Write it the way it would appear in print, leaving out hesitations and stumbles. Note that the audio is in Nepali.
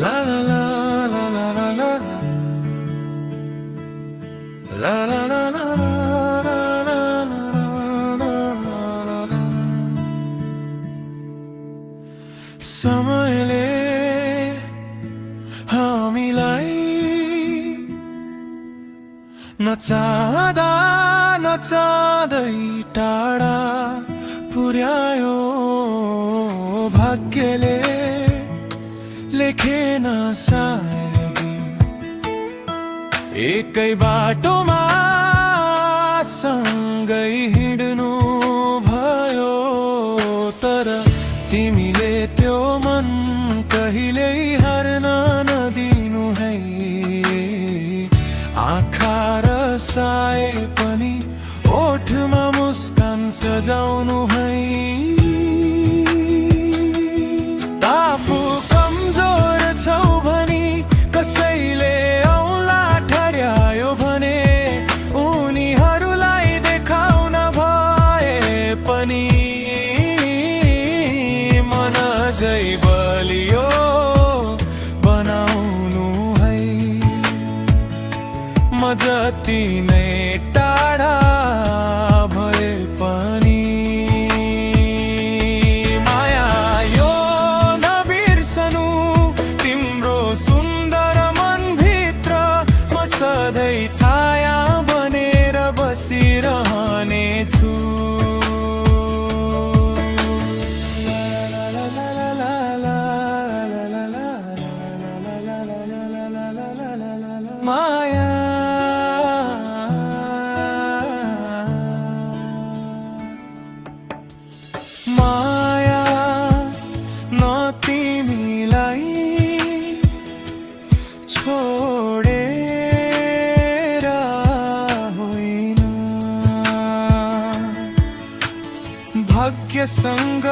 La la la la la la la la la la la समयले हामीलाई नचाहँदा नचाहँदै टाढा पुर्यायो भाग्यले लेखेन सायदै एकै बाटोमा सँगै हिँड्नु भयो तर तिमीले त्यो मन कहिल्यै हार्न नदिनु है आँखा रसाए पनि ओठमा मुस्कान सजाउनु है आफू कमजोर छौ भनी कसैले औँला ठड्यायो भने उनीहरूलाई देखाउन भए पनि मन अझै बलियो बनाउनु है म जति नै टाढा भए पनि माया यो नबिर्सनु तिम्रो सुन्दर मनभित्र म सधैँ छाया बनेर बसिरहनेछु माया माया न तिमीलाई छोडेर होइन भाग्यसँग